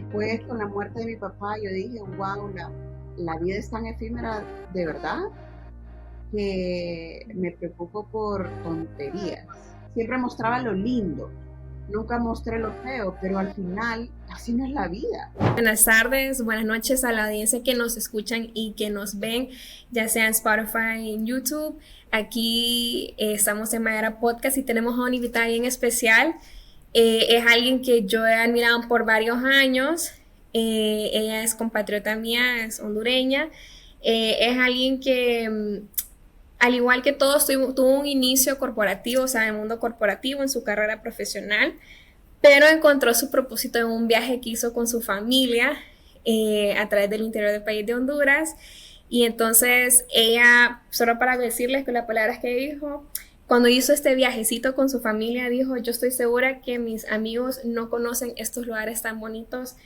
después con la muerte de mi papá yo dije, wow, la vida es tan efímera de verdad que me preocupo por tonterías. Siempre mostraba lo lindo, nunca mostré lo feo, pero al final así no es la vida. Buenas tardes, buenas noches a la audiencia que nos escuchan y que nos ven, ya sea en Spotify, en YouTube. Aquí estamos en Mayara Podcast y tenemos a una invitada bien especial. Es alguien que yo he admirado por varios años. Ella es compatriota mía, es hondureña. Es alguien que, al igual que todos, tuvo un inicio corporativo, o sea, en el mundo corporativo, en su carrera profesional, pero encontró su propósito en un viaje que hizo con su familia a través del interior del país de Honduras. Y entonces ella, solo para decirles que las palabras que dijo, cuando hizo este viajecito con su familia, dijo, yo estoy segura que mis amigos no conocen estos lugares tan bonitos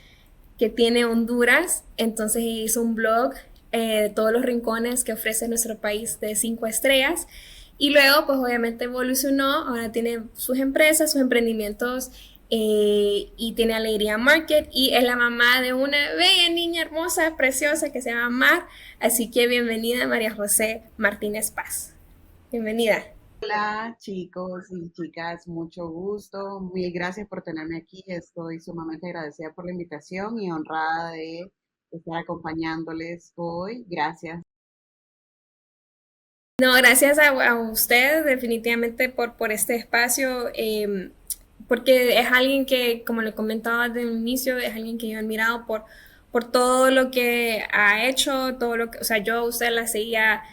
que tiene Honduras. Entonces ella hizo un blog de todos los rincones que ofrece nuestro país de 5 estrellas. Y luego, pues obviamente evolucionó, ahora tiene sus empresas, sus emprendimientos y tiene Alegría Market y es la mamá de una bella niña hermosa, preciosa que se llama Mar. Así que bienvenida María José Martínez Paz. Bienvenida. Hola chicos y chicas, mucho gusto. Mil gracias por tenerme aquí. Estoy sumamente agradecida por la invitación y honrada de estar acompañándoles hoy. Gracias. No, gracias a usted definitivamente por este espacio, porque es alguien que, como le comentaba desde el inicio, es alguien que yo he admirado por todo lo que ha hecho, todo lo que, o sea, yo a usted la seguía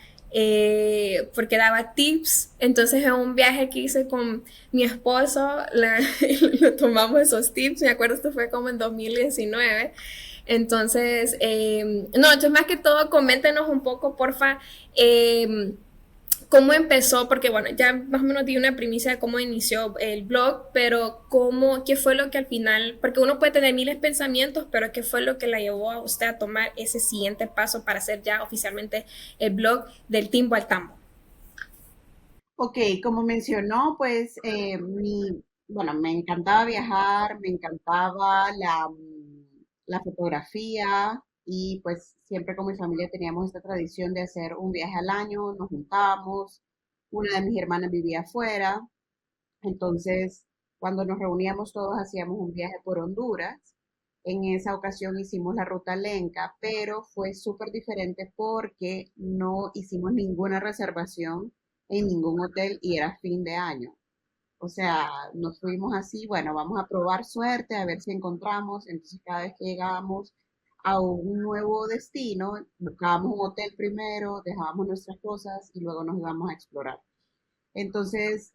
porque daba tips, entonces en un viaje que hice con mi esposo, le tomamos esos tips, me acuerdo esto fue como en 2019. Entonces, no, entonces más que todo, coméntenos un poco, porfa, cómo empezó, porque bueno, ya más o menos di una primicia de cómo inició el blog, pero qué fue lo que al final, porque uno puede tener miles de pensamientos, pero qué fue lo que la llevó a usted a tomar ese siguiente paso para hacer ya oficialmente el blog del Timbo al Tambo. Ok, como mencionó, pues bueno, me encantaba viajar, me encantaba la fotografía y pues siempre con mi familia teníamos esta tradición de hacer un viaje al año, nos juntábamos, una de mis hermanas vivía afuera, entonces cuando nos reuníamos todos hacíamos un viaje por Honduras. En esa ocasión hicimos la ruta Lenca, pero fue súper diferente porque no hicimos ninguna reservación en ningún hotel y era fin de año. O sea, nos fuimos así, bueno, vamos a probar suerte, a ver si encontramos. Entonces, cada vez que llegábamos a un nuevo destino, buscábamos un hotel primero, dejábamos nuestras cosas y luego nos íbamos a explorar. Entonces,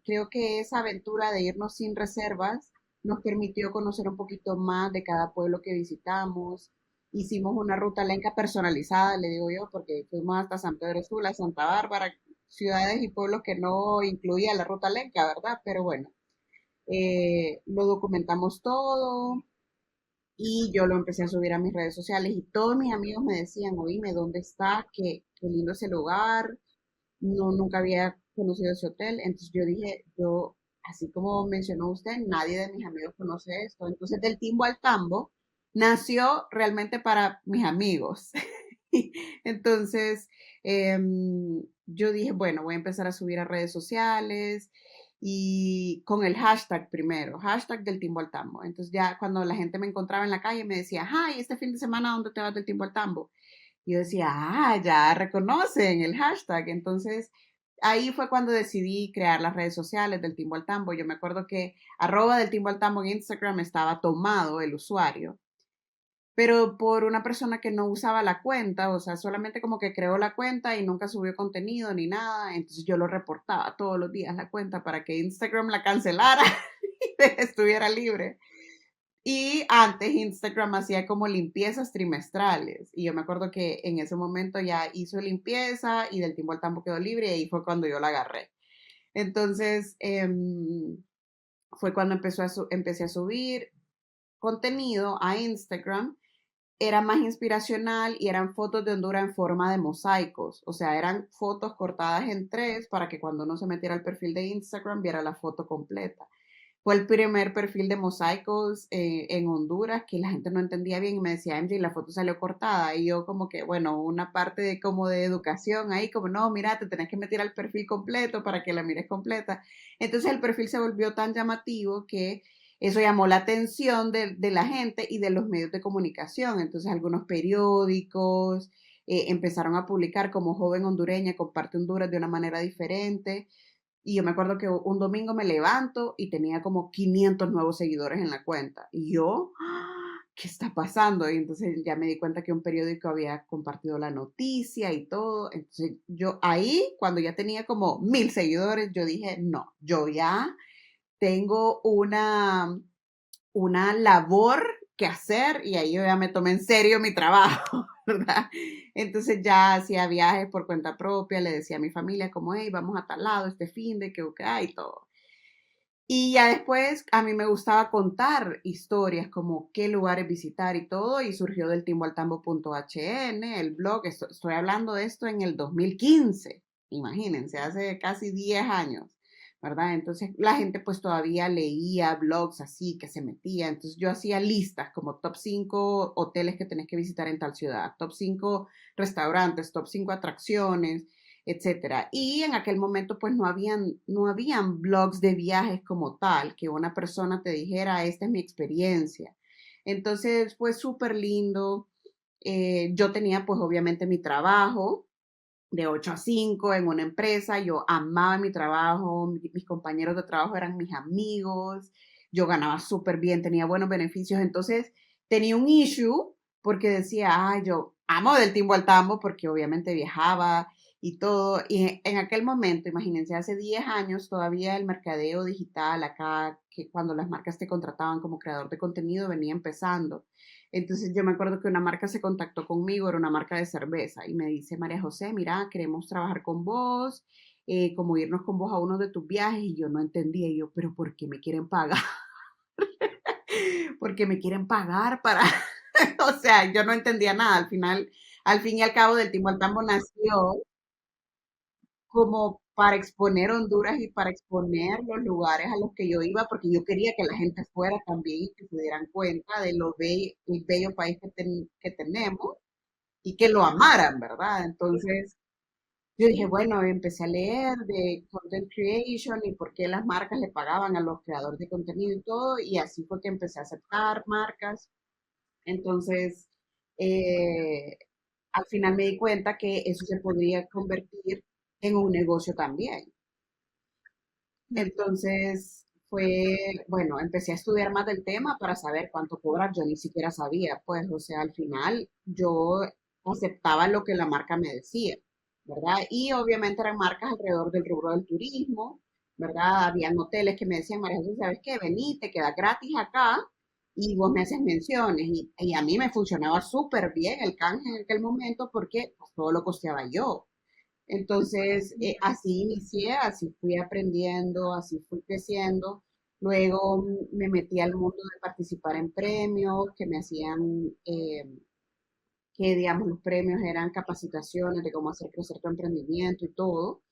creo que esa aventura de irnos sin reservas nos permitió conocer un poquito más de cada pueblo que visitamos. Hicimos una ruta lenca personalizada, le digo yo, porque fuimos hasta San Pedro Sula, Santa Bárbara, ciudades y pueblos que no incluía la ruta lenca, ¿verdad? Pero bueno, lo documentamos todo y yo lo empecé a subir a mis redes sociales y todos mis amigos me decían, oíme, ¿dónde está? Qué lindo ese lugar, no, nunca había conocido ese hotel, entonces yo dije, yo, así como mencionó usted, nadie de mis amigos conoce esto, entonces del Timbo al Tambo nació realmente para mis amigos. Entonces, yo dije, bueno, voy a empezar a subir a redes sociales y con el hashtag primero, hashtag del Timbo al Tambo. Entonces ya cuando la gente me encontraba en la calle me decía, ay, este fin de semana, ¿dónde te vas del Timbo al Tambo? Y yo decía, ya reconocen el hashtag. Entonces, ahí fue cuando decidí crear las redes sociales del Timbo al Tambo. Yo me acuerdo que arroba del Timbo al Tambo en Instagram estaba tomado el usuario, pero por una persona que no usaba la cuenta, o sea, solamente como que creó la cuenta y nunca subió contenido ni nada. Entonces yo lo reportaba todos los días la cuenta para que Instagram la cancelara y estuviera libre. Y antes Instagram hacía como limpiezas trimestrales. Y yo me acuerdo que en ese momento ya hizo limpieza y del tiempo al tambo quedó libre y ahí fue cuando yo la agarré. Entonces, fue cuando empecé a subir contenido a Instagram. Era más inspiracional y eran fotos de Honduras en forma de mosaicos. O sea, eran fotos cortadas en tres para que cuando uno se metiera al perfil de Instagram viera la foto completa. Fue el primer perfil de mosaicos en Honduras que la gente no entendía bien y me decía, MJ, la foto salió cortada. Y yo como que, bueno, una parte de como de educación ahí, como, no, mira, te tenés que meter al perfil completo para que la mires completa. Entonces el perfil se volvió tan llamativo que eso llamó la atención de la gente y de los medios de comunicación. Entonces algunos periódicos empezaron a publicar como joven hondureña comparte Honduras de una manera diferente. Y yo me acuerdo que un domingo me levanto y tenía como 500 nuevos seguidores en la cuenta. Y yo, ¡ah! ¿Qué está pasando? Y entonces ya me di cuenta que un periódico había compartido la noticia y todo. Entonces yo ahí, cuando ya tenía como 1000 seguidores, yo dije, no, yo ya tengo una labor que hacer y ahí yo ya me tomé en serio mi trabajo, ¿verdad? Entonces ya hacía viajes por cuenta propia, le decía a mi familia como, hey, vamos a tal lado este fin de que y todo. Y ya después a mí me gustaba contar historias como qué lugares visitar y todo, y surgió del timboaltambo.hn, el blog, estoy hablando de esto en el 2015, imagínense, hace casi 10 años, ¿verdad? Entonces la gente pues todavía leía blogs así, que se metía, entonces yo hacía listas como top 5 hoteles que tenés que visitar en tal ciudad, top 5 restaurantes, top 5 atracciones, etcétera. Y en aquel momento pues no habían blogs de viajes como tal, que una persona te dijera, esta es mi experiencia. Entonces fue súper lindo. Yo tenía pues obviamente mi trabajo de 8 a 5 en una empresa, yo amaba mi trabajo, mis compañeros de trabajo eran mis amigos, yo ganaba súper bien, tenía buenos beneficios, entonces tenía un issue porque decía, ay, yo amo del timbo al tambo porque obviamente viajaba y todo, y en aquel momento, imagínense, hace 10 años todavía el mercadeo digital acá, que cuando las marcas te contrataban como creador de contenido venía empezando. Entonces yo me acuerdo que una marca se contactó conmigo, era una marca de cerveza, y me dice, María José, mira, queremos trabajar con vos, como irnos con vos a uno de tus viajes, y yo no entendía, y yo, pero ¿por qué me quieren pagar? Porque me quieren pagar para, o sea, yo no entendía nada, al fin y al cabo del Timbo al Tambo nació como para exponer Honduras y para exponer los lugares a los que yo iba, porque yo quería que la gente fuera también y que se dieran cuenta de el bello país que tenemos y que lo amaran, ¿verdad? Entonces, yo dije, bueno, empecé a leer de content creation y por qué las marcas le pagaban a los creadores de contenido y todo, y así fue que empecé a aceptar marcas. Entonces, eh, al final me di cuenta que eso se podría convertir en un negocio también. Entonces bueno, empecé a estudiar más del tema para saber cuánto cobrar. Yo ni siquiera sabía, pues, o sea, al final yo aceptaba lo que la marca me decía, ¿verdad? Y obviamente eran marcas alrededor del rubro del turismo, ¿verdad? Habían hoteles que me decían, María José, ¿sabes qué? Vení, te quedas gratis acá y vos me haces menciones. Y a mí me funcionaba súper bien el canje en aquel momento porque pues, todo lo costeaba yo. Entonces, así inicié, así fui aprendiendo, así fui creciendo. Luego me metí al mundo de participar en premios que me hacían, que digamos los premios eran capacitaciones de cómo hacer crecer tu emprendimiento y todo.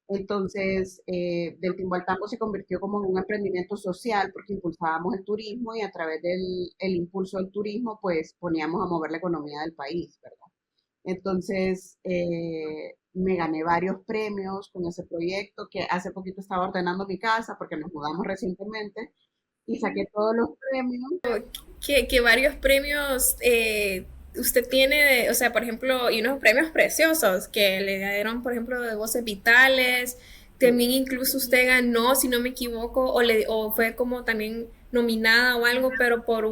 Entonces, del Timbo al Tambo se convirtió como en un emprendimiento social porque impulsábamos el turismo y a través del el impulso del turismo, pues poníamos a mover la economía del país, ¿verdad? Entonces, me gané varios premios con ese proyecto, que hace poquito estaba ordenando mi casa porque nos mudamos recientemente y saqué todos los premios. Que varios premios usted tiene, o sea, por ejemplo, y unos premios preciosos que le dieron, por ejemplo, de Voces Vitales. Sí, También incluso usted ganó, si no me equivoco, o fue como también nominada o algo, pero por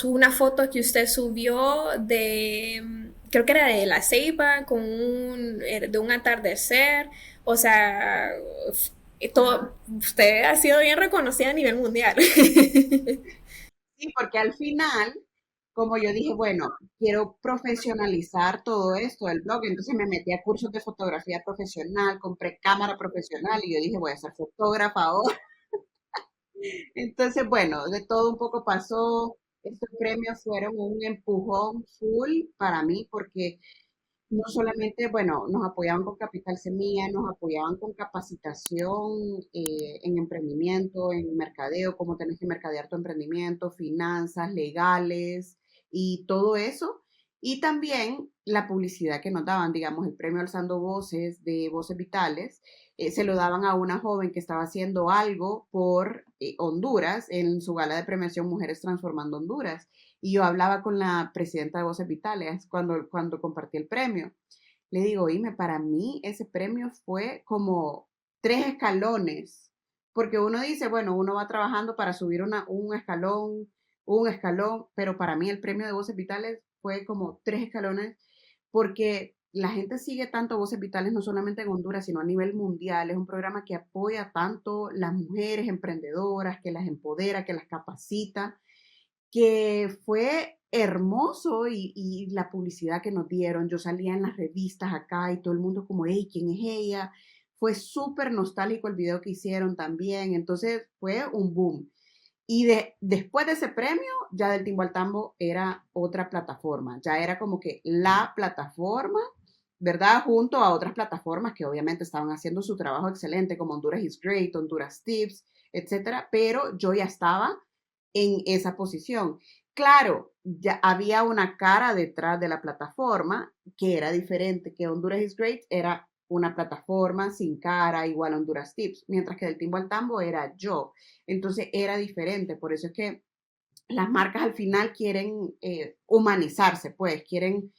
una foto que usted subió creo que era de La Ceiba, de un atardecer. O sea, usted ha sido bien reconocida a nivel mundial. sí, porque al final, como yo dije, bueno, quiero profesionalizar todo esto del blog, entonces me metí a cursos de fotografía profesional, compré cámara profesional y yo dije, voy a ser fotógrafa ahora. Entonces, bueno, de todo un poco pasó. Estos premios fueron un empujón full para mí porque no solamente, bueno, nos apoyaban con Capital Semilla, nos apoyaban con capacitación en emprendimiento, en mercadeo, cómo tenés que mercadear tu emprendimiento, finanzas, legales y todo eso. Y también la publicidad que nos daban, digamos, el premio Alzando Voces de Voces Vitales, se lo daban a una joven que estaba haciendo algo por Honduras en su gala de premiación Mujeres Transformando Honduras. Y yo hablaba con la presidenta de Voces Vitales cuando compartí el premio. Le digo, oíme, para mí ese premio fue como 3 escalones, porque uno dice, bueno, uno va trabajando para subir un escalón, pero para mí el premio de Voces Vitales fue como 3 escalones, porque la gente sigue tanto Voces Vitales no solamente en Honduras, sino a nivel mundial. Es un programa que apoya tanto las mujeres emprendedoras, que las empodera, que las capacita, que fue hermoso y la publicidad que nos dieron. Yo salía en las revistas acá y todo el mundo como, hey, ¿quién es ella? Fue súper nostálgico el video que hicieron también. Entonces fue un boom. Y después de ese premio, ya del Timbo al Tambo era otra plataforma. Ya era como que la plataforma, ¿verdad? Junto a otras plataformas que obviamente estaban haciendo su trabajo excelente, como Honduras is Great, Honduras Tips, etcétera. Pero yo ya estaba en esa posición. Claro, ya había una cara detrás de la plataforma que era diferente, que Honduras is Great era una plataforma sin cara, igual a Honduras Tips, mientras que del Timbo al Tambo era yo. Entonces era diferente, por eso es que las marcas al final quieren humanizarse, pues quieren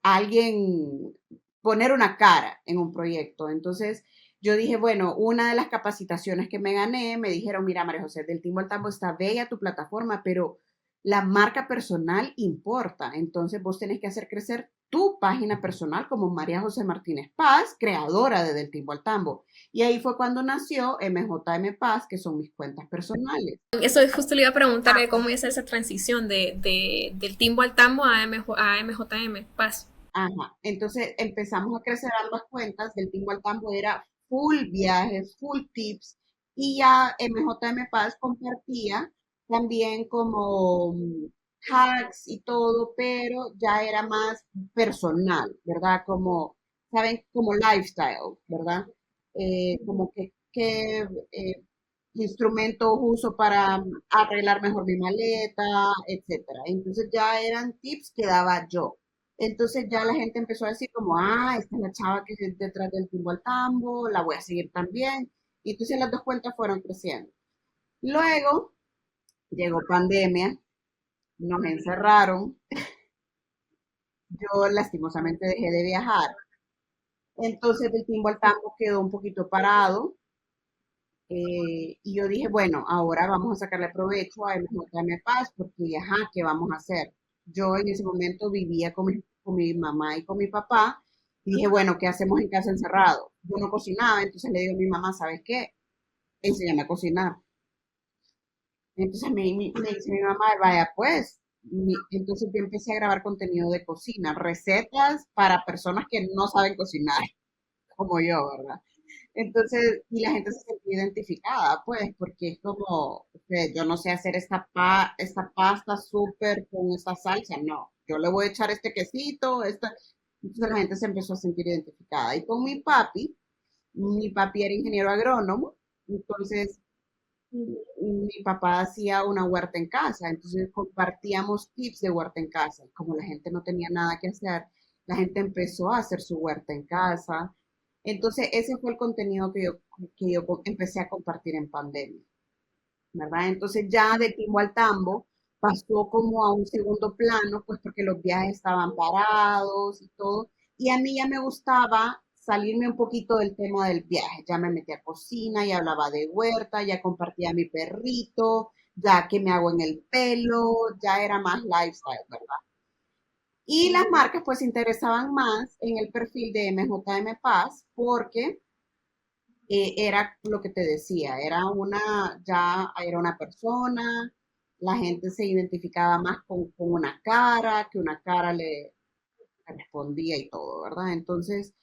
alguien poner una cara en un proyecto. Entonces yo dije, bueno, una de las capacitaciones que me gané, me dijeron, mira, María José, del Timbo al Tambo está bella tu plataforma, pero la marca personal importa. Entonces vos tenés que hacer crecer tu página personal como María José Martínez Paz, creadora de Del Timbo al Tambo. Y ahí fue cuando nació MJM Paz, que son mis cuentas personales. Eso justo le iba a preguntar de cómo es esa transición del timbo al tambo a MJM, Paz. Ajá, entonces empezamos a crecer ambas cuentas, del Tingo al Tambo era full viajes, full tips, y ya MJM Paz compartía también como hacks y todo, pero ya era más personal, ¿verdad? Como, ¿saben? Como lifestyle, ¿verdad? Como que instrumentos uso para arreglar mejor mi maleta, etcétera. Entonces ya eran tips que daba yo. Entonces ya la gente empezó a decir como, esta es la chava que es detrás del Timbo al Tambo, la voy a seguir también. Y entonces las dos cuentas fueron creciendo. Luego llegó pandemia, nos encerraron, yo lastimosamente dejé de viajar. Entonces el Timbo al Tambo quedó un poquito parado. Y yo dije, bueno, ahora vamos a sacarle provecho a MJM Paz porque, ajá, ¿qué vamos a hacer? Yo en ese momento vivía con mi mamá y con mi papá y dije, bueno, ¿qué hacemos en casa encerrado? Yo no cocinaba, entonces le digo a mi mamá, ¿sabes qué? Enséñame a cocinar. Entonces me dice mi mamá, vaya pues. Entonces yo empecé a grabar contenido de cocina, recetas para personas que no saben cocinar, como yo, ¿verdad? Entonces, y la gente se siente identificada, pues, porque es como, que yo no sé hacer esta pasta súper con esta salsa, no, yo le voy a echar este quesito, entonces la gente se empezó a sentir identificada. Y con mi papi era ingeniero agrónomo, entonces mi papá hacía una huerta en casa, entonces compartíamos tips de huerta en casa. Como la gente no tenía nada que hacer, la gente empezó a hacer su huerta en casa. Entonces ese fue el contenido que yo empecé a compartir en pandemia, ¿verdad? Entonces ya de Timbo al Tambo pasó como a un segundo plano, pues porque los viajes estaban parados y todo. Y a mí ya me gustaba salirme un poquito del tema del viaje. Ya me metí a cocina, ya hablaba de huerta, ya compartía a mi perrito, ya que me hago en el pelo, ya era más lifestyle, ¿verdad? Y las marcas pues se interesaban más en el perfil de MJM Paz porque era lo que te decía, ya era una persona, la gente se identificaba más con una cara, que una cara le respondía y todo, ¿verdad? Entonces,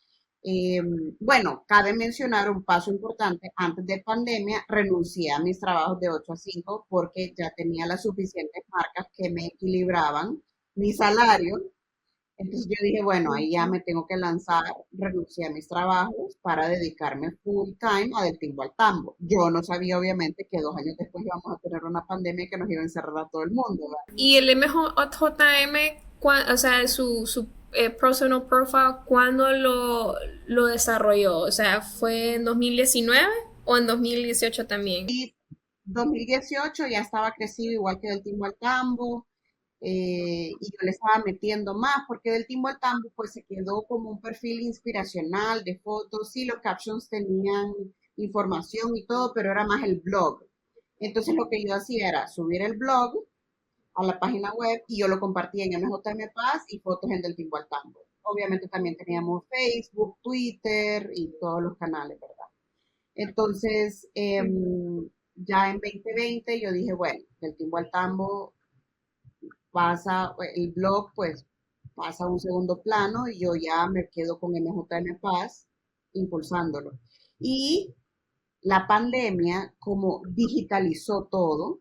eh, bueno, cabe mencionar un paso importante, antes de pandemia renuncié a mis trabajos de 8 a 5 porque ya tenía las suficientes marcas que me equilibraban mi salario Entonces yo dije, bueno, ahí ya me tengo que lanzar, renuncié a mis trabajos para dedicarme full time a Del Timbo al Tambo. Yo no sabía, obviamente, que 2 años después íbamos a tener una pandemia que nos iba a encerrar a todo el mundo, ¿verdad? Y el MJM, o sea, su personal profile, ¿cuándo lo desarrolló? O sea, ¿fue en 2019 o en 2018 también? 2018 ya estaba crecido igual que Del Timbo al Tambo, y yo le estaba metiendo más, porque Del Timbo al Tambo pues se quedó como un perfil inspiracional de fotos, sí, los captions tenían información y todo, pero era más el blog. Entonces lo que yo hacía era subir el blog a la página web y yo lo compartía en MJM Paz y fotos en Del Timbo al Tambo. Obviamente también teníamos Facebook, Twitter y todos los canales, ¿verdad? Entonces, ya en 2020 yo dije, bueno, Del Timbo al Tambo pasa, el blog pues pasa a un segundo plano y yo ya me quedo con MJM Paz impulsándolo. Y la pandemia, como digitalizó todo,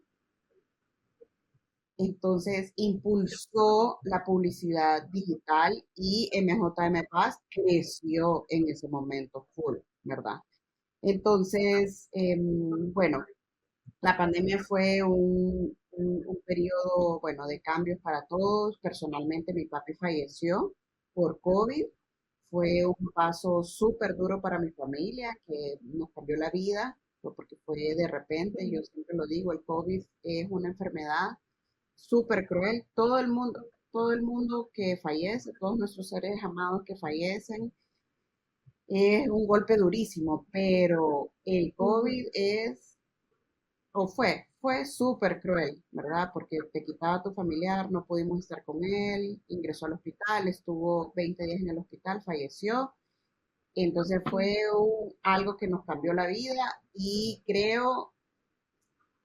entonces impulsó la publicidad digital y MJM Paz creció en ese momento full, ¿verdad? Entonces, bueno, la pandemia fue un periodo, bueno, de cambios para todos. Personalmente, mi papi falleció por COVID. Fue un paso súper duro para mi familia, que nos cambió la vida, porque fue de repente. Yo siempre lo digo, el COVID es una enfermedad súper cruel. Todo el mundo que fallece, todos nuestros seres amados que fallecen, es un golpe durísimo, pero el COVID es fue súper cruel, ¿verdad? Porque te quitaba a tu familiar, no pudimos estar con él, ingresó al hospital, estuvo 20 días en el hospital, falleció. Entonces fue algo que nos cambió la vida y creo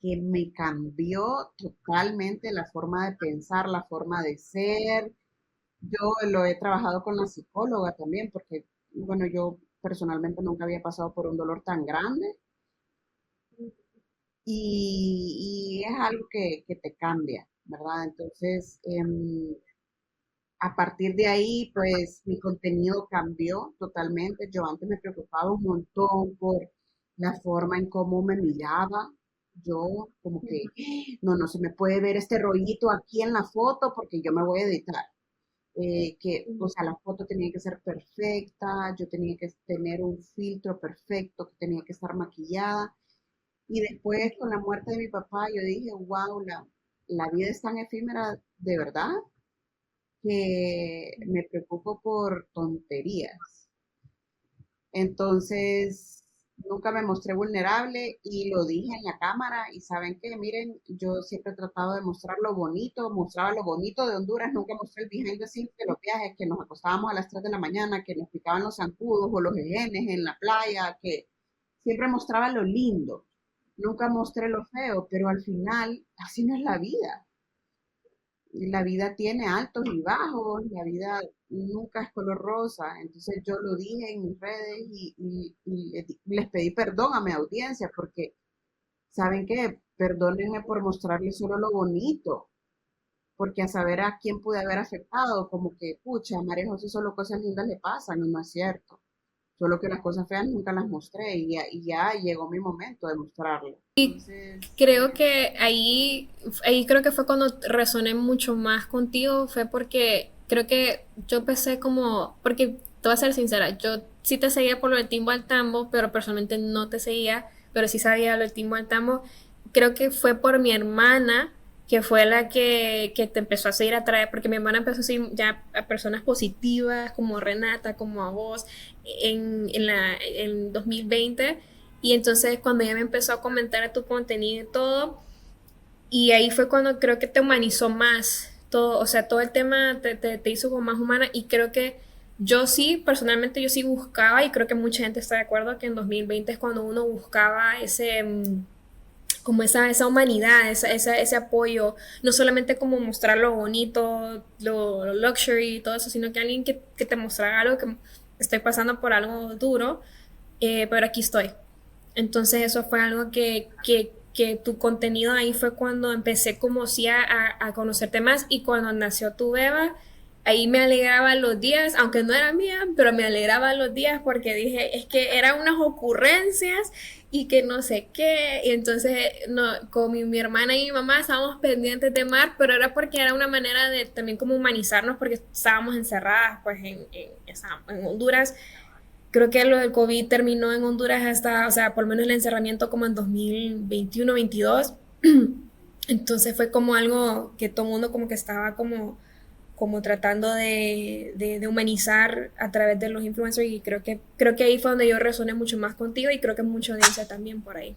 que me cambió totalmente la forma de pensar, la forma de ser. Yo lo he trabajado con la psicóloga también, porque, bueno, yo personalmente nunca había pasado por un dolor tan grande y es algo que te cambia, ¿verdad? Entonces, a partir de ahí, pues mi contenido cambió totalmente. Yo antes me preocupaba un montón por la forma en cómo me miraba. Yo como que, no, no se me puede ver este rollito aquí en la foto porque yo me voy a editar. O sea, la foto tenía que ser perfecta, yo tenía que tener un filtro perfecto, que tenía que estar maquillada. Y después, con la muerte de mi papá, yo dije, wow, la vida es tan efímera de verdad que me preocupo por tonterías. Entonces, nunca me mostré vulnerable y lo dije en la cámara y saben que, miren, yo siempre he tratado de mostrar lo bonito, mostraba lo bonito de Honduras, nunca mostré el behind the scenes de los viajes, que nos acostábamos a las 3 de la mañana, que nos picaban los zancudos o los ejenes en la playa, que siempre mostraba lo lindo, nunca mostré lo feo, pero al final así no es la vida. La vida tiene altos y bajos, la vida nunca es color rosa. Entonces yo lo dije en mis redes y les pedí perdón a mi audiencia porque, ¿saben qué? Perdónenme por mostrarles solo lo bonito, porque a saber a quién pude haber afectado, como que, pucha, a María José solo cosas lindas le pasan y no es cierto. Solo que las cosas feas nunca las mostré y ya llegó mi momento de mostrarlo. Entonces, Creo que ahí creo que fue cuando resoné mucho más contigo, fue porque creo que yo empecé como, porque te voy a ser sincera, yo sí te seguía por lo del Timbo al Tambo, pero personalmente no te seguía, pero sí sabía lo del Timbo al Tambo. Creo que fue por mi hermana, que fue la que te empezó a seguir a traer, porque mi hermana empezó a seguir ya a personas positivas, como Renata, como a vos, en 2020. Y entonces cuando ella me empezó a comentar tu contenido y todo, y ahí fue cuando creo que te humanizó más todo, o sea, todo el tema te hizo como más humana y creo que yo sí, personalmente yo sí buscaba y creo que mucha gente está de acuerdo que en 2020 es cuando uno buscaba ese, como esa humanidad, ese apoyo, no solamente como mostrar lo bonito, lo luxury y todo eso, sino que alguien que te mostrara algo que estoy pasando por algo duro, pero aquí estoy. Entonces eso fue algo que tu contenido ahí fue cuando empecé como sí a conocerte más y cuando nació tu beba, ahí me alegraba los días, aunque no era mía, pero me alegraba los días porque dije, es que eran unas ocurrencias y que no sé qué. Y entonces no, con mi hermana y mi mamá estábamos pendientes de mar, pero era porque era una manera de también como humanizarnos porque estábamos encerradas pues en Honduras. Creo que lo del COVID terminó en Honduras hasta, o sea, por lo menos el encerramiento como en 2021-22. Entonces fue como algo que todo el mundo como que estaba como tratando de humanizar a través de los influencers y creo que ahí fue donde yo resoné mucho más contigo y creo que mucha audiencia también por ahí.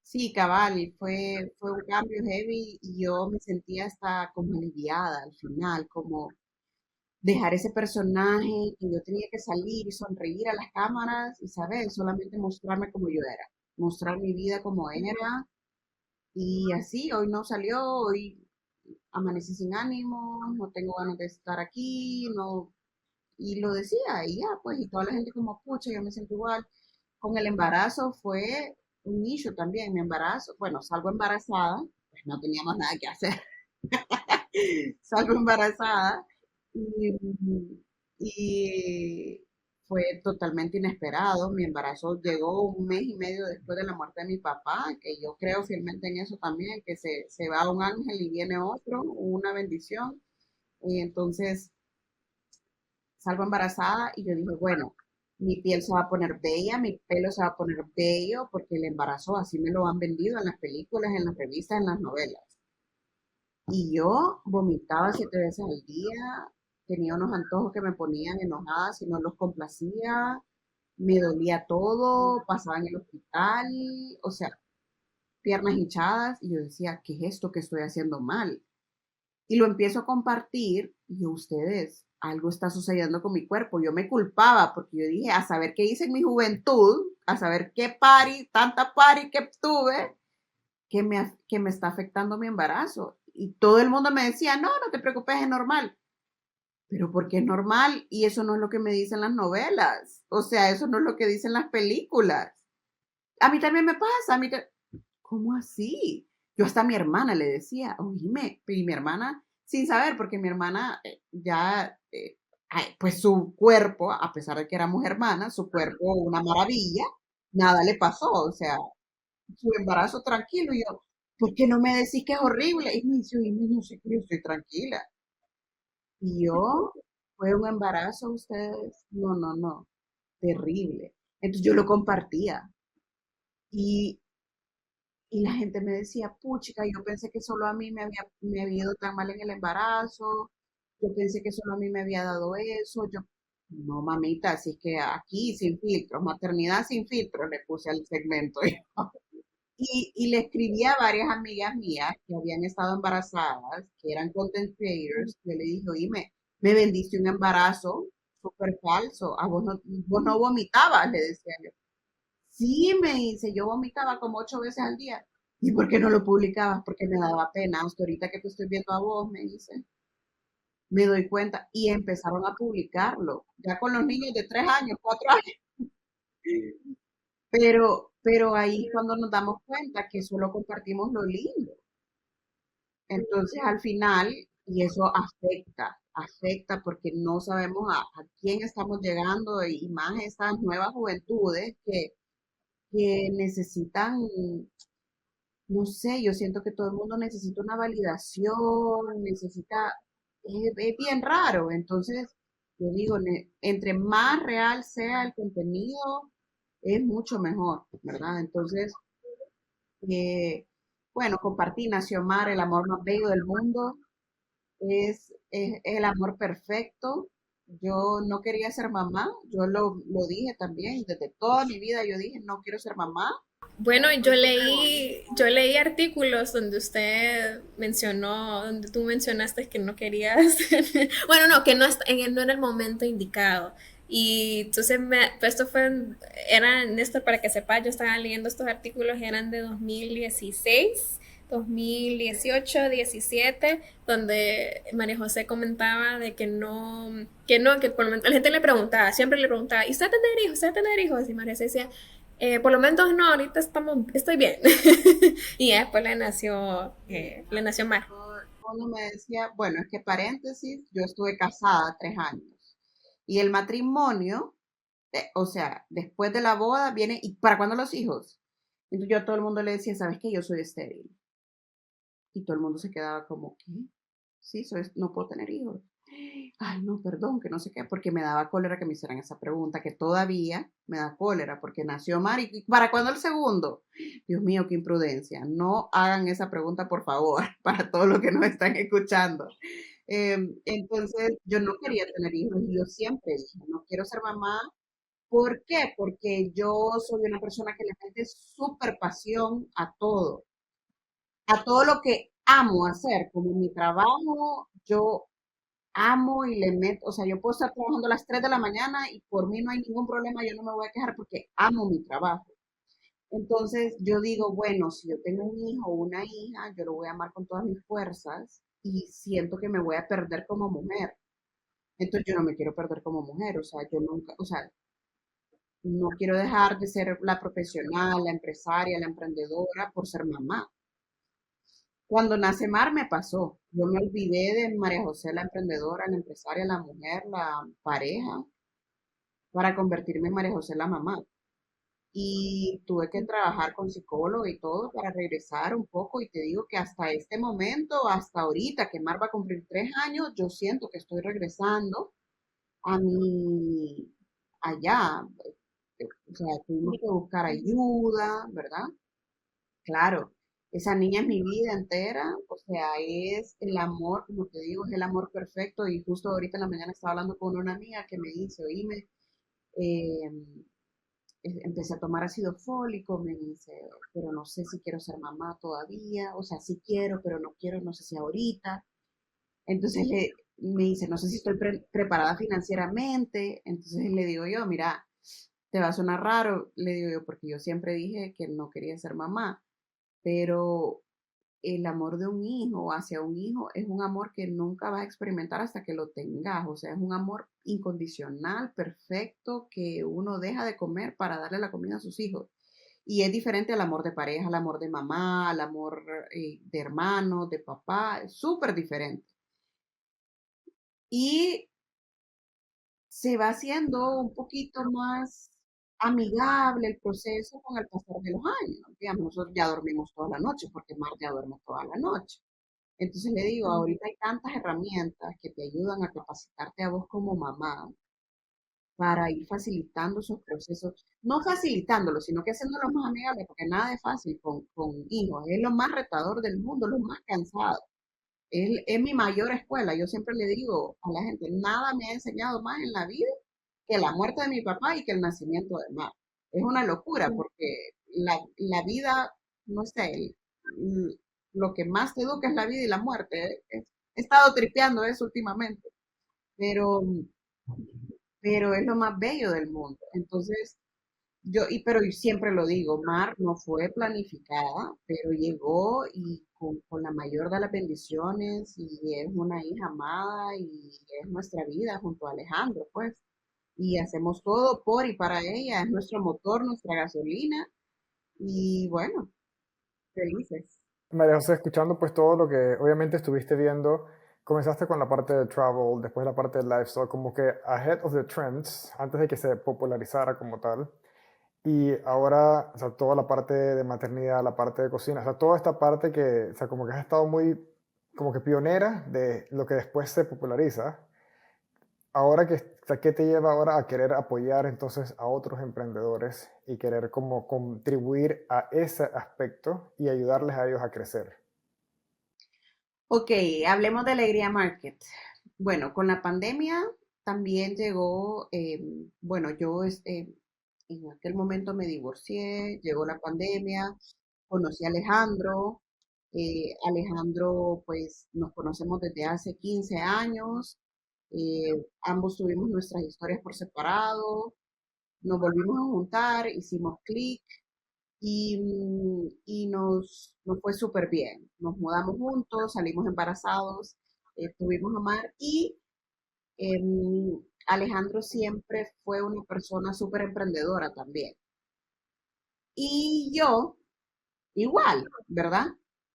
Sí, cabal, fue un cambio heavy y yo me sentía hasta como aliviada al final, como dejar ese personaje que yo tenía que salir y sonreír a las cámaras y, ¿sabes? Solamente mostrarme como yo era, mostrar mi vida como era. Y así, hoy no salió, hoy amanecí sin ánimo, no tengo ganas de estar aquí, no, y lo decía, y ya, pues, y toda la gente como, pucha, yo me siento igual. Con el embarazo fue un issue también, mi embarazo, bueno, salgo embarazada, pues no teníamos nada que hacer, salgo embarazada y, y fue totalmente inesperado. Mi embarazo llegó un mes y medio después de la muerte de mi papá, que yo creo fielmente en eso también, que se va un ángel y viene otro, una bendición. Y entonces salgo embarazada y yo dije, bueno, mi piel se va a poner bella, mi pelo se va a poner bello, porque el embarazo así me lo han vendido en las películas, en las revistas, en las novelas. Y yo vomitaba 7 veces al día, tenía unos antojos que me ponían enojada si no los complacía, me dolía todo, pasaba en el hospital, o sea, piernas hinchadas, y yo decía, ¿qué es esto que estoy haciendo mal? Y lo empiezo a compartir, y yo, ustedes, algo está sucediendo con mi cuerpo. Yo me culpaba porque yo dije, a saber qué hice en mi juventud, a saber qué party, tanta party que tuve, que me está afectando mi embarazo. Y todo el mundo me decía, no, no te preocupes, es normal. Pero ¿por qué es normal? Y eso no es lo que me dicen las novelas. O sea, eso no es lo que dicen las películas. A mí también me pasa, ¿cómo así? Yo hasta a mi hermana le decía, oíme, y mi hermana, sin saber, porque mi hermana ya, pues su cuerpo, a pesar de que éramos hermanas, su cuerpo una maravilla, nada le pasó, o sea, su embarazo tranquilo, y yo, ¿por qué no me decís que es horrible? Y me dice, oíme, no sé, yo estoy tranquila. Y yo, fue un embarazo, ustedes, no, no, no, terrible. Entonces yo lo compartía. Y Y la gente me decía, puchica, yo pensé que solo a mí me había ido tan mal en el embarazo, yo pensé que solo a mí me había dado eso, yo, no mamita, así es que aquí sin filtros, maternidad sin filtros, le puse al segmento. Y le escribí a varias amigas mías que habían estado embarazadas, que eran content creators, yo le dije, oye, me vendiste un embarazo súper falso, a vos no vomitabas, le decía yo. Sí, me dice, yo vomitaba como 8 veces al día. ¿Y por qué no lo publicabas? Porque me daba pena. Hasta ahorita que te estoy viendo a vos, me dice, me doy cuenta. Y empezaron a publicarlo, ya con los niños de 3 años, 4 años. Pero ahí cuando nos damos cuenta que solo compartimos lo lindo. Entonces al final, y eso afecta porque no sabemos a quién estamos llegando y más estas nuevas juventudes que necesitan. No sé, yo siento que todo el mundo necesita una validación, es bien raro. Entonces, yo digo, entre más real sea el contenido, es mucho mejor, ¿verdad? Entonces, eh, bueno, compartí, nació Mar, el amor más bello del mundo, es el amor perfecto. Yo no quería ser mamá, yo lo dije también, desde toda mi vida yo dije, no quiero ser mamá. Bueno, yo leí artículos donde usted mencionó, donde tú mencionaste que no querías, bueno, no, que no era el momento indicado. Y entonces, pues esto para que sepa, yo estaba leyendo estos artículos, eran de 2016, 2018, 17, donde María José comentaba de que por lo menos la gente le preguntaba, siempre le preguntaba, ¿y usted va a tener hijos? ¿Usted va a tener hijos? Y María José decía, por lo menos no, ahorita estoy bien. Y después le nació Mar. fondo me decía, bueno, es que paréntesis, yo estuve casada 3 años y el matrimonio, o sea, después de la boda viene, ¿y para cuándo los hijos? Entonces yo a todo el mundo le decía, ¿sabes qué? Yo soy estéril. Y todo el mundo se quedaba como, ¿qué? Sí, no puedo tener hijos. Ay, no, perdón, que no sé qué, porque me daba cólera que me hicieran esa pregunta, que todavía me da cólera, porque nació Mari. ¿Y para cuándo el segundo? Dios mío, qué imprudencia. No hagan esa pregunta, por favor, para todos los que nos están escuchando. Entonces, yo no quería tener hijos y yo siempre dije, no quiero ser mamá. ¿Por qué? Porque yo soy una persona que le mete súper pasión a todo lo que amo hacer, como mi trabajo, yo amo y le meto, o sea, yo puedo estar trabajando a las 3 de la mañana y por mí no hay ningún problema, yo no me voy a quejar porque amo mi trabajo. Entonces yo digo, bueno, si yo tengo un hijo o una hija, yo lo voy a amar con todas mis fuerzas y siento que me voy a perder como mujer. Entonces yo no me quiero perder como mujer, o sea, yo nunca, o sea, no quiero dejar de ser la profesional, la empresaria, la emprendedora por ser mamá. Cuando nace Mar me pasó. Yo me olvidé de María José, la emprendedora, la empresaria, la mujer, la pareja, para convertirme en María José, la mamá. Y tuve que trabajar con psicólogo y todo para regresar un poco. Y te digo que hasta este momento, hasta ahorita que Mar va a cumplir 3 años, yo siento que estoy regresando a mi allá. O sea, tuvimos que buscar ayuda, ¿verdad? Claro, esa niña es mi vida entera, o sea, es el amor, como te digo, es el amor perfecto. Y justo ahorita en la mañana estaba hablando con una amiga que me dice, oíme, eh, empecé a tomar ácido fólico, me dice, pero no sé si quiero ser mamá todavía, o sea, sí quiero, pero no quiero, no sé si ahorita. Entonces me dice, no sé si estoy preparada financieramente. Entonces le digo yo, mira, te va a sonar raro, le digo yo, porque yo siempre dije que no quería ser mamá, pero el amor de un hijo hacia un hijo es un amor que nunca vas a experimentar hasta que lo tengas. O sea, es un amor incondicional, perfecto, que uno deja de comer para darle la comida a sus hijos. Y es diferente al amor de pareja, al amor de mamá, al amor de hermano, de papá, es súper diferente. Y se va haciendo un poquito más amigable el proceso con el pasar de los años. Digamos, nosotros ya dormimos toda la noche, porque Mar ya duerme toda la noche. Entonces le digo, ahorita hay tantas herramientas que te ayudan a capacitarte a vos como mamá para ir facilitando esos procesos, no facilitándolos, sino que haciéndolos más amigables, porque nada es fácil con hijos, es lo más retador del mundo, lo más cansado. Es mi mayor escuela. Yo siempre le digo a la gente, nada me ha enseñado más en la vida que la muerte de mi papá y que el nacimiento de Mar. Es una locura porque la vida, no sé, lo que más te educa es la vida y la muerte. He estado tripeando eso últimamente, pero, pero es lo más bello del mundo. Entonces, pero yo siempre lo digo, Mar no fue planificada, pero llegó y con la mayor de las bendiciones y es una hija amada y es nuestra vida junto a Alejandro, pues. Y hacemos todo por y para ella, es nuestro motor, nuestra gasolina y bueno, felices. María José, escuchando pues todo lo que obviamente estuviste viendo, comenzaste con la parte de travel, después la parte de lifestyle, como que ahead of the trends, antes de que se popularizara como tal. Y ahora, o sea, toda la parte de maternidad, la parte de cocina, o sea, toda esta parte que, o sea, como que has estado muy, como que pionera de lo que después se populariza. Ahora que, o sea, ¿qué te lleva ahora a querer apoyar entonces a otros emprendedores y querer como contribuir a ese aspecto y ayudarles a ellos a crecer? Ok, hablemos de Alegría Market. Bueno, con la pandemia también llegó, bueno, en aquel momento me divorcié, llegó la pandemia, conocí a Alejandro. Alejandro, pues nos conocemos desde hace 15 años. Ambos tuvimos nuestras historias por separado, nos volvimos a juntar, hicimos clic y nos fue súper bien. Nos mudamos juntos, salimos embarazados, tuvimos a Mar y Alejandro siempre fue una persona súper emprendedora también. Y yo, igual, ¿verdad?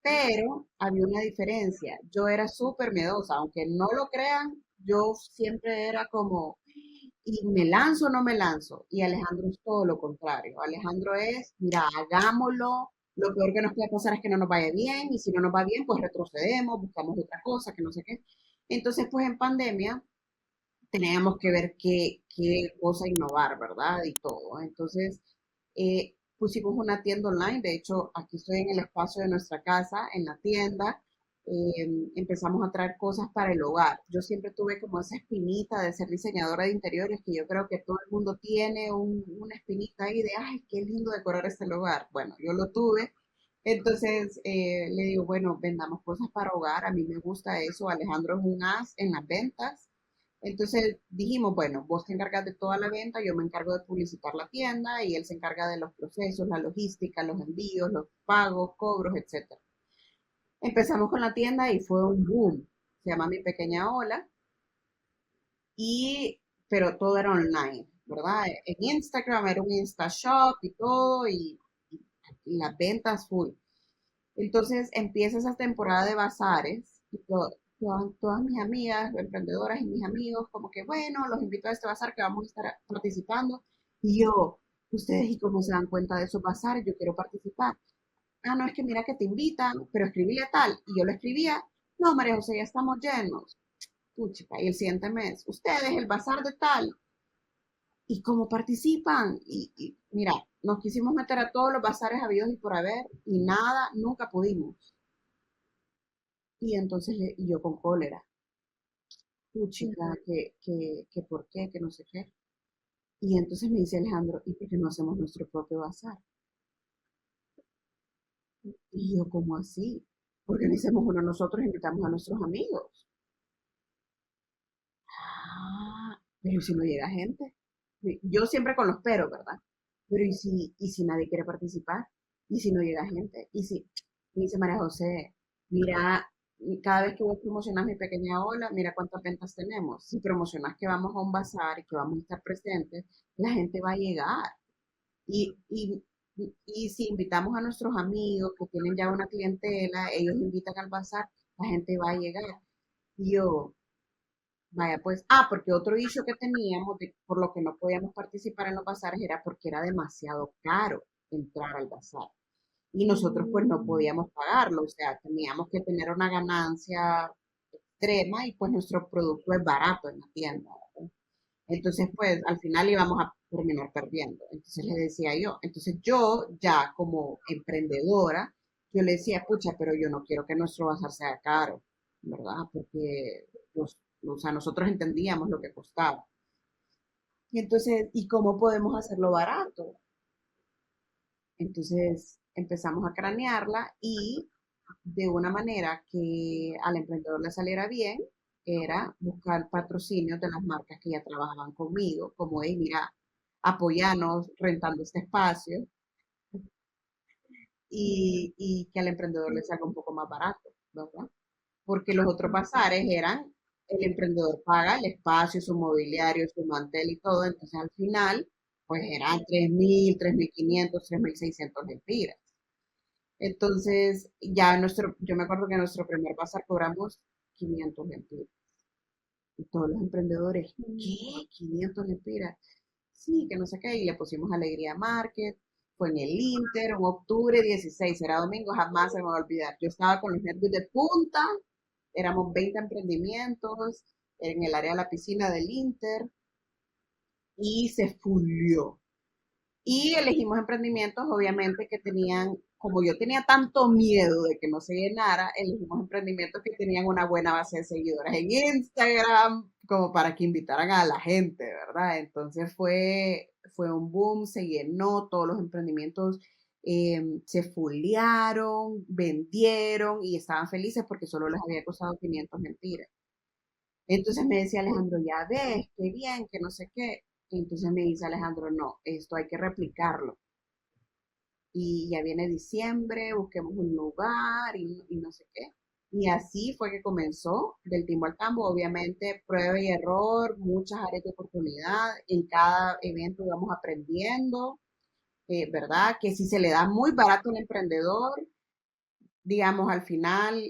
Pero había una diferencia. Yo era súper miedosa, aunque no lo crean, yo siempre era como, ¿y me lanzo o no me lanzo? Y Alejandro es todo lo contrario. Alejandro es, mira, hagámoslo. Lo peor que nos puede pasar es que no nos vaya bien, y si no nos va bien, pues retrocedemos, buscamos otra cosa, que no sé qué. Entonces, pues en pandemia teníamos que ver qué cosa innovar, ¿verdad? Y todo. Entonces, pusimos una tienda online. De hecho, aquí estoy en el espacio de nuestra casa, en la tienda. Empezamos a traer cosas para el hogar. Yo siempre tuve como esa espinita de ser diseñadora de interiores, que yo creo que todo el mundo tiene una espinita ahí de, ay, qué lindo decorar este lugar. Bueno, yo lo tuve. Entonces le digo, bueno, vendamos cosas para hogar, a mí me gusta eso, Alejandro es un as en las ventas. Entonces dijimos, bueno, vos te encargas de toda la venta, yo me encargo de publicitar la tienda y él se encarga de los procesos, la logística, los envíos, los pagos, cobros, etcétera. Empezamos con la tienda y fue un boom. Se llama Mi Pequeña Ola, y, pero todo era online, ¿verdad? En Instagram era un Insta Shop y todo, y las ventas full. Entonces empieza esa temporada de bazares y todas mis amigas emprendedoras y mis amigos como que, bueno, los invito a este bazar que vamos a estar participando. Y yo, ustedes, ¿y cómo se dan cuenta de esos bazares? Yo quiero participar. Ah, no, es que mira que te invitan, pero escribíle tal. Y yo lo escribía, no, María José, ya estamos llenos. Puchica, y el siguiente mes, ustedes, el bazar de tal. ¿Y cómo participan? Y mira, nos quisimos meter a todos los bazares habidos y por haber, y nada, nunca pudimos. Y entonces y yo con cólera, puchica, que por qué, que no sé qué. Y entonces me dice Alejandro, ¿y por qué no hacemos nuestro propio bazar? Y yo, ¿cómo así? ¿Por qué no hacemos uno nosotros, invitamos a nuestros amigos? Ah, pero ¿y si no llega gente? Yo siempre con los peros, ¿verdad? Pero ¿y si nadie quiere participar? ¿Y si no llega gente? ¿Y si, me dice María José, mira, cada vez que vos promocionas Mi Pequeña Ola, mira cuántas ventas tenemos? Si promocionas que vamos a un bazar y que vamos a estar presentes, la gente va a llegar. Y si invitamos a nuestros amigos que tienen ya una clientela, ellos invitan al bazar, la gente va a llegar. Y yo, vaya, pues, porque otro issue que teníamos, por lo que no podíamos participar en los bazares, era porque era demasiado caro entrar al bazar. Y nosotros pues no podíamos pagarlo, o sea, teníamos que tener una ganancia extrema y pues nuestro producto es barato en la tienda, ¿verdad? Entonces pues al final íbamos a terminar perdiendo. Entonces le decía yo, entonces yo ya como emprendedora, yo le decía, pucha, pero yo no quiero que nuestro bazar sea caro, ¿verdad? Porque o sea, nosotros entendíamos lo que costaba. Y entonces, ¿y cómo podemos hacerlo barato? Entonces empezamos a cranearla y de una manera que al emprendedor le saliera bien, era buscar patrocinios de las marcas que ya trabajaban conmigo, como, hey, mira, apoyanos rentando este espacio, y que al emprendedor le salga un poco más barato, ¿verdad? Porque los otros bazares eran, el emprendedor paga el espacio, su mobiliario, su mantel y todo, entonces al final, pues eran 3.000, 3.500, 3.600 lempiras. Entonces, yo me acuerdo que en nuestro primer bazar cobramos 500 lempiras. Y todos los emprendedores, ¿qué? 500 lempiras. Sí, que no sé qué. Y le pusimos Alegría Market. Fue en el Inter, en octubre 16, era domingo, jamás se me va a olvidar. Yo estaba con los nervios de punta, éramos 20 emprendimientos en el área de la piscina del Inter y se fulió. Y elegimos emprendimientos, obviamente, que tenían, como yo tenía tanto miedo de que no se llenara, elegimos emprendimientos que tenían una buena base de seguidores en Instagram, como para que invitaran a la gente, ¿verdad? Entonces fue un boom, se llenó, todos los emprendimientos se fulearon, vendieron y estaban felices porque solo les había costado 500 mentiras. Entonces me decía Alejandro, ya ves, qué bien, que no sé qué. Entonces me dice Alejandro, no, esto hay que replicarlo. Y ya viene diciembre, busquemos un lugar y no sé qué. Y así fue que comenzó del timbo al tambo, obviamente prueba y error, muchas áreas de oportunidad. En cada evento vamos aprendiendo, ¿verdad? Que si se le da muy barato al emprendedor, digamos, al final,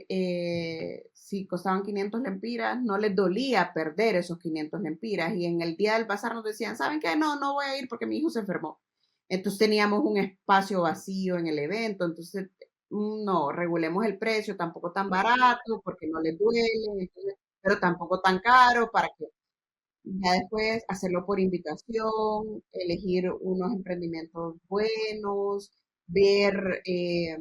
si costaban 500 lempiras, no les dolía perder esos 500 lempiras. Y en el día del bazar nos decían, ¿saben qué? No, no voy a ir porque mi hijo se enfermó. Entonces teníamos un espacio vacío en el evento. Entonces, no, regulemos el precio, tampoco tan barato porque no les duele, entonces, pero tampoco tan caro para que ya después hacerlo por invitación, elegir unos emprendimientos buenos, ver qué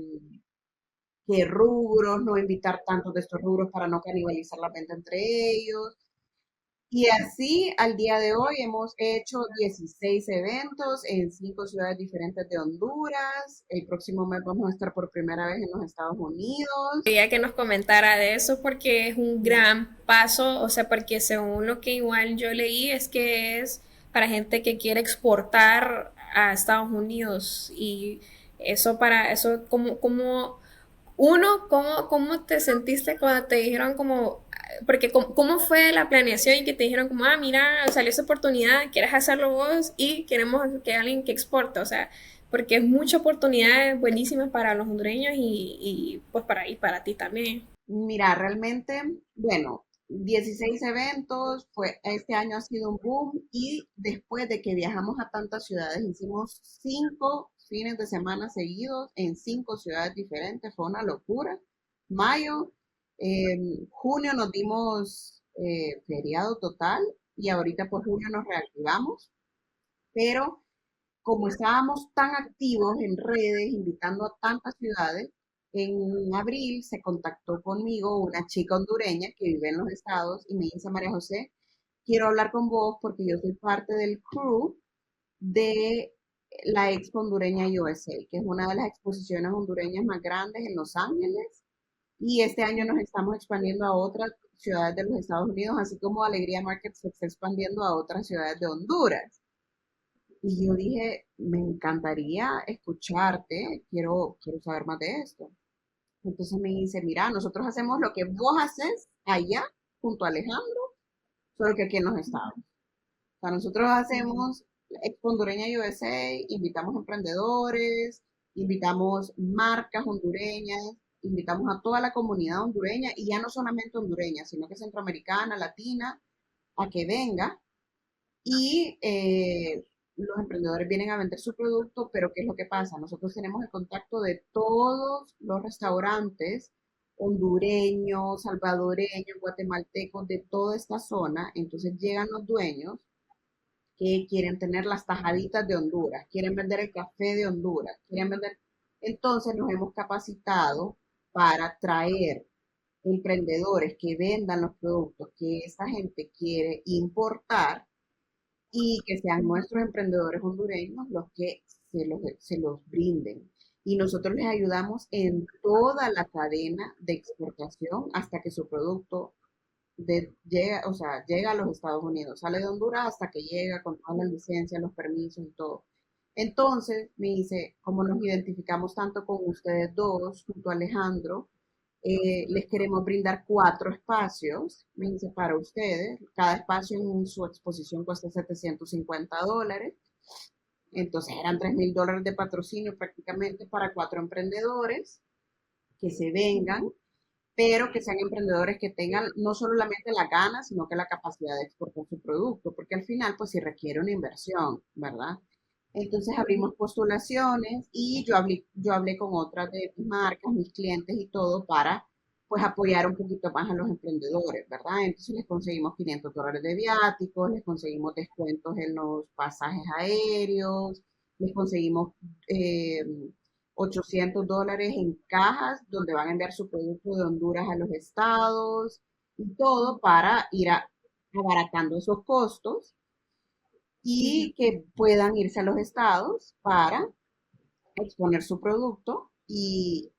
rubros, no invitar tantos de estos rubros para no canibalizar la venta entre ellos. Y así, al día de hoy, hemos hecho 16 eventos en 5 ciudades diferentes de Honduras. El próximo mes vamos a estar por primera vez en los Estados Unidos. Quería que nos comentara de eso porque es un gran paso, o sea, porque según lo que igual yo leí es que es para gente que quiere exportar a Estados Unidos y eso para eso como uno, ¿cómo te sentiste cuando te dijeron como, porque cómo fue la planeación y que te dijeron como, ah, mira, salió esa oportunidad, quieres hacerlo vos y queremos que alguien que exporte, o sea, porque es mucha oportunidad buenísima para los hondureños y pues y para ti también. Mira, realmente, bueno, 16 eventos, este año ha sido un boom y después de que viajamos a tantas ciudades, hicimos 5 fines de semana seguidos en 5 ciudades diferentes, fue una locura. Mayo, junio nos dimos feriado total y ahorita por junio nos reactivamos, pero como estábamos tan activos en redes, invitando a tantas ciudades, en abril se contactó conmigo una chica hondureña que vive en los estados y me dice, María José, quiero hablar con vos porque yo soy parte del crew de la Expo Hondureña USA, que es una de las exposiciones hondureñas más grandes en Los Ángeles. Y este año nos estamos expandiendo a otras ciudades de los Estados Unidos, así como Alegría Market se está expandiendo a otras ciudades de Honduras. Y yo dije, me encantaría escucharte, quiero saber más de esto. Entonces me dice, mira, nosotros hacemos lo que vos haces allá junto a Alejandro, solo que aquí en los estados. O sea, nosotros hacemos Expo Hondureña USA, invitamos emprendedores, invitamos marcas hondureñas, invitamos a toda la comunidad hondureña y ya no solamente hondureña, sino que centroamericana, latina, a que venga y los emprendedores vienen a vender su producto, pero ¿qué es lo que pasa? Nosotros tenemos el contacto de todos los restaurantes hondureños, salvadoreños, guatemaltecos, de toda esta zona. Entonces llegan los dueños que quieren tener las tajaditas de Honduras, quieren vender el café de Honduras, quieren vender. Entonces nos hemos capacitado para traer emprendedores que vendan los productos que esa gente quiere importar y que sean nuestros emprendedores hondureños los que se los brinden. Y nosotros les ayudamos en toda la cadena de exportación hasta que su producto llega, o sea, llega a los Estados Unidos, sale de Honduras hasta que llega con todas las licencias, los permisos y todo. Entonces, me dice, como nos identificamos tanto con ustedes dos, junto a Alejandro, les queremos brindar 4 espacios, me dice, para ustedes. Cada espacio en su exposición cuesta $750. Entonces eran $3,000 de patrocinio prácticamente para 4 emprendedores que se vengan, pero que sean emprendedores que tengan no solamente la gana, sino que la capacidad de exportar su producto, porque al final pues sí requiere una inversión, ¿verdad? Entonces abrimos postulaciones y yo hablé con otras de mis marcas, mis clientes y todo para pues apoyar un poquito más a los emprendedores, ¿verdad? Entonces les conseguimos $500 de viáticos, les conseguimos descuentos en los pasajes aéreos, les conseguimos eh, $800 en cajas donde van a enviar su producto de Honduras a los estados y todo para ir abaratando esos costos y que puedan irse a los estados para exponer su producto y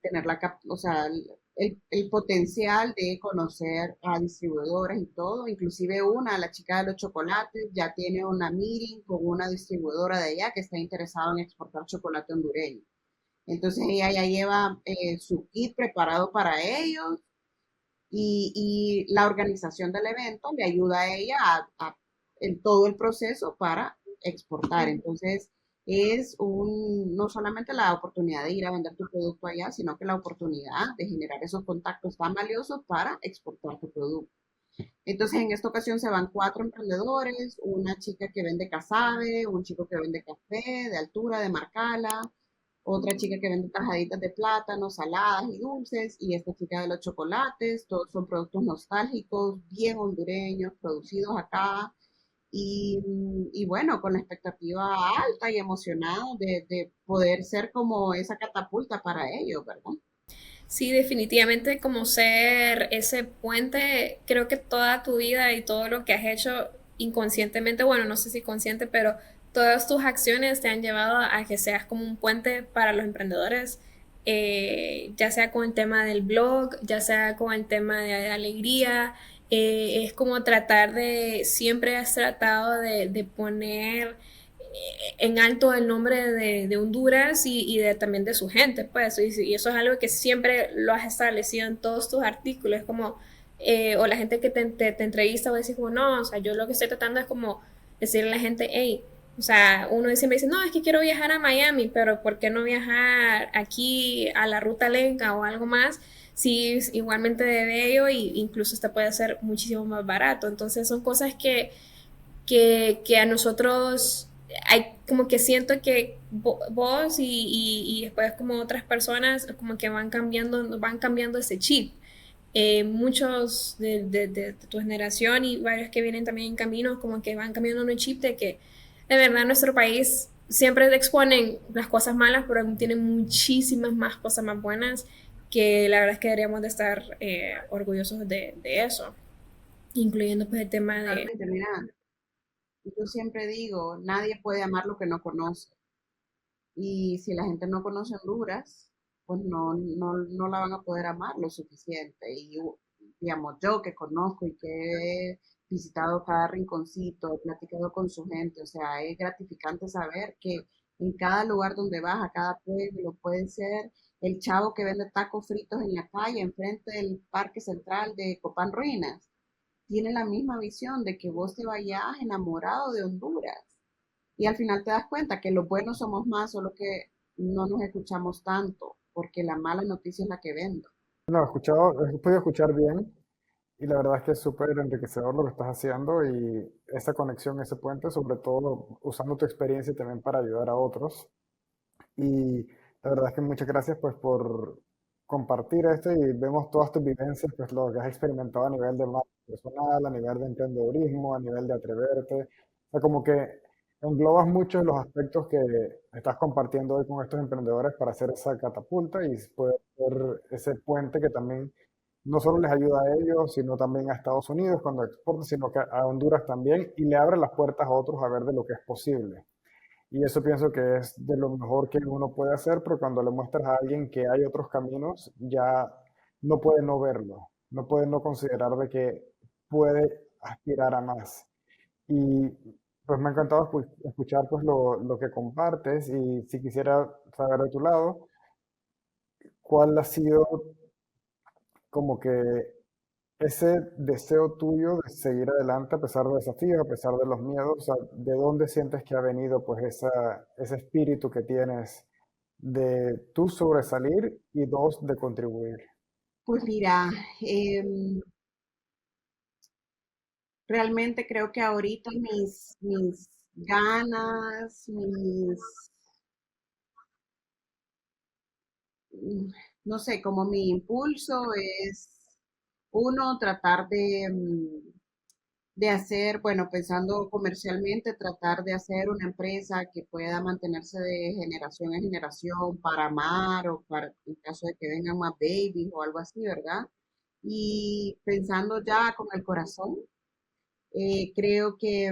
tener o sea, el potencial de conocer a distribuidores y todo. Inclusive la chica de los chocolates, ya tiene una meeting con una distribuidora de allá que está interesada en exportar chocolate hondureño. Entonces ella ya lleva su kit preparado para ellos y la organización del evento le ayuda a ella en todo el proceso para exportar. Entonces, es no solamente la oportunidad de ir a vender tu producto allá, sino que la oportunidad de generar esos contactos tan valiosos para exportar tu producto. Entonces, en esta ocasión se van 4 emprendedores, una chica que vende casabe, un chico que vende café de altura, de Marcala, otra chica que vende tajaditas de plátano, saladas y dulces, y esta chica de los chocolates. Todos son productos nostálgicos, bien hondureños, producidos acá, y bueno, con la expectativa alta y emocionada de poder ser como esa catapulta para ellos, ¿verdad? Sí, definitivamente como ser ese puente, creo que toda tu vida y todo lo que has hecho inconscientemente, bueno, no sé si consciente, pero todas tus acciones te han llevado a que seas como un puente para los emprendedores, ya sea con el tema del blog, ya sea con el tema de alegría, es como tratar de, siempre has tratado de poner en alto el nombre de Honduras y también de su gente, pues, y eso es algo que siempre lo has establecido en todos tus artículos, como, o la gente que te entrevista va a decir como, no, o sea, yo lo que estoy tratando es como decirle a la gente, hey, o sea, uno siempre dice, no, es que quiero viajar a Miami, pero ¿por qué no viajar aquí a la Ruta Lenca o algo más? Sí, es igualmente de bello e incluso hasta puede ser muchísimo más barato. Entonces son cosas que a nosotros hay como que siento que vos y después como otras personas como que van cambiando ese chip. Muchos de tu generación y varios que vienen también en camino como que van cambiando un chip de que de verdad nuestro país siempre exponen las cosas malas, pero tienen muchísimas más cosas más buenas que la verdad es que deberíamos de estar orgullosos de eso, incluyendo pues el tema de... Totalmente, mira, yo siempre digo, nadie puede amar lo que no conoce. Y si la gente no conoce Honduras, pues no la van a poder amar lo suficiente. Y digamos, yo que conozco y que he visitado cada rinconcito, he platicado con su gente, o sea, es gratificante saber que en cada lugar donde vas, a cada pueblo, puede ser el chavo que vende tacos fritos en la calle, enfrente del Parque Central de Copán Ruinas, tiene la misma visión de que vos te vayas enamorado de Honduras. Y al final te das cuenta que los buenos somos más, solo que no nos escuchamos tanto, porque la mala noticia es la que vende. No, he podido escuchar bien y la verdad es que es súper enriquecedor lo que estás haciendo y esa conexión, ese puente, sobre todo usando tu experiencia también para ayudar a otros. Y la verdad es que muchas gracias pues por compartir esto y vemos todas tus vivencias, pues lo que has experimentado a nivel de marca personal, a nivel de emprendedurismo, a nivel de atreverte. O sea, como que englobas muchos de los aspectos que estás compartiendo hoy con estos emprendedores para hacer esa catapulta y poder ser ese puente que también no solo les ayuda a ellos, sino también a Estados Unidos cuando exportan, sino que a Honduras también y le abre las puertas a otros a ver de lo que es posible. Y eso pienso que es de lo mejor que uno puede hacer, pero cuando le muestras a alguien que hay otros caminos, ya no puede no verlo, no puede no considerar de que puede aspirar a más. Y pues me ha encantado escuchar pues lo que compartes y si quisiera saber de tu lado, ¿cuál ha sido como que ese deseo tuyo de seguir adelante a pesar de desafíos, a pesar de los miedos? O sea, ¿de dónde sientes que ha venido pues ese espíritu que tienes de tú sobresalir y dos, de contribuir? Pues mira, realmente creo que ahorita mis ganas, no sé, como mi impulso es uno, tratar de hacer, bueno, pensando comercialmente, tratar de hacer una empresa que pueda mantenerse de generación en generación para amar o para, en caso de que vengan más babies o algo así, ¿verdad? Y pensando ya con el corazón, creo que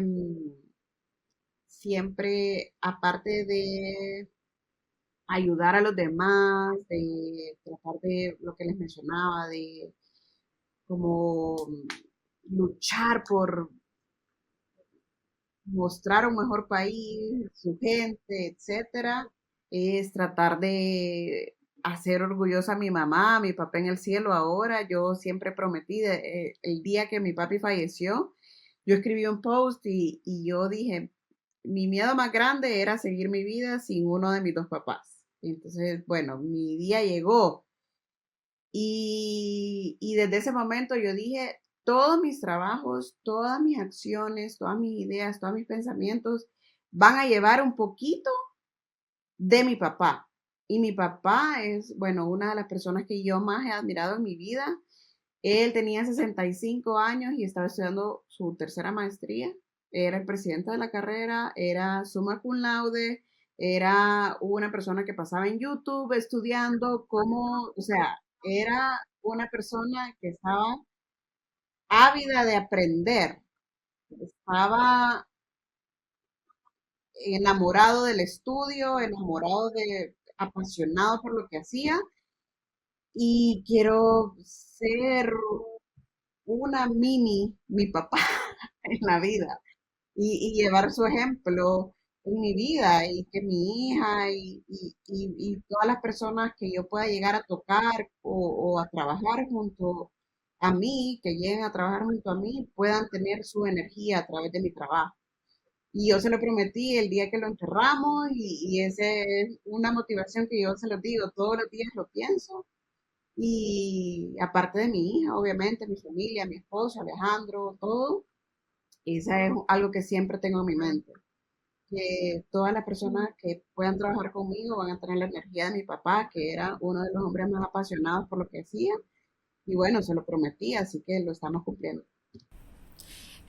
siempre, aparte de ayudar a los demás, de tratar de lo que les mencionaba, de como luchar por mostrar un mejor país, su gente, etcétera, es tratar de hacer orgullosa a mi mamá, a mi papá en el cielo ahora. Yo siempre prometí, el día que mi papi falleció, yo escribí un post y yo dije, mi miedo más grande era seguir mi vida sin uno de mis dos papás. Entonces, bueno, mi día llegó y desde ese momento yo dije, todos mis trabajos, todas mis acciones, todas mis ideas, todos mis pensamientos van a llevar un poquito de mi papá. Y mi papá es, bueno, una de las personas que yo más he admirado en mi vida. Él tenía 65 años y estaba estudiando su tercera maestría. Era el presidente de la carrera, era summa cum laude, era una persona que pasaba en YouTube estudiando cómo, o sea, era una persona que estaba ávida de aprender, estaba enamorado del estudio, enamorado de, apasionado por lo que hacía y quiero ser una mi papá en la vida y llevar su ejemplo en mi vida y que mi hija y todas las personas que yo pueda llegar a tocar o a trabajar junto a mí, que lleguen a trabajar junto a mí, puedan tener su energía a través de mi trabajo. Y yo se lo prometí el día que lo enterramos y esa es una motivación que yo se lo digo, todos los días lo pienso. Y aparte de mi hija, obviamente, mi familia, mi esposo, Alejandro, todo, esa es algo que siempre tengo en mi mente. Que todas las personas que puedan trabajar conmigo van a tener la energía de mi papá, que era uno de los hombres más apasionados por lo que hacía. Y bueno, se lo prometí, así que lo estamos cumpliendo.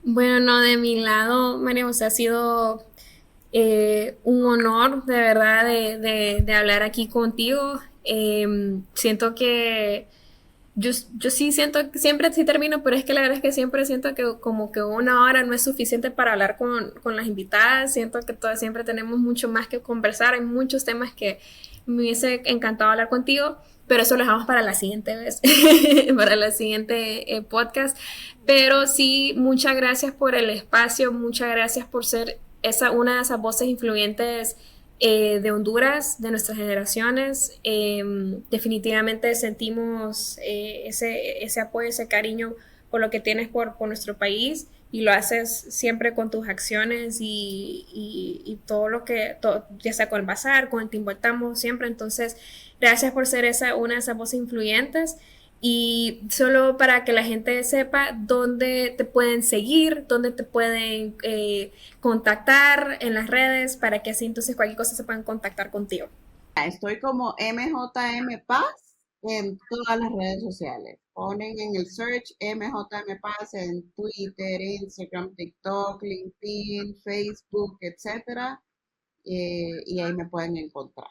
Bueno, no, de mi lado, María José, ha sido un honor de verdad de hablar aquí contigo. Siento que yo sí siento que siempre sí termino, pero es que la verdad es que siempre siento que como que una hora no es suficiente para hablar con las invitadas. Siento que todas siempre tenemos mucho más que conversar. Hay muchos temas que me hubiese encantado hablar contigo, pero eso lo dejamos para la siguiente vez, para la siguiente podcast. Pero sí, muchas gracias por el espacio, muchas gracias por ser una de esas voces influyentes de Honduras, de nuestras generaciones. Definitivamente sentimos ese apoyo, ese cariño por lo que tienes por nuestro país y lo haces siempre con tus acciones y todo lo que, ya sea con el bazar, con el Team Voltamos, siempre. Entonces, gracias por ser una de esas voces influyentes. Y solo para que la gente sepa dónde te pueden seguir, dónde te pueden contactar en las redes, para que así entonces cualquier cosa se puedan contactar contigo. Estoy como MJM Paz en todas las redes sociales. Ponen en el search MJM Paz en Twitter, Instagram, TikTok, LinkedIn, Facebook, etcétera, y ahí me pueden encontrar.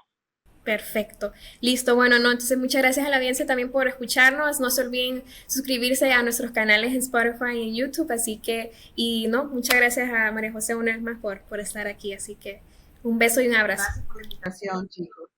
Perfecto. Listo. Bueno, no, entonces muchas gracias a la audiencia también por escucharnos. No se olviden suscribirse a nuestros canales en Spotify y en YouTube. Así que, y no, muchas gracias a María José una vez más por estar aquí. Así que un beso y un abrazo. Gracias por la invitación, chicos.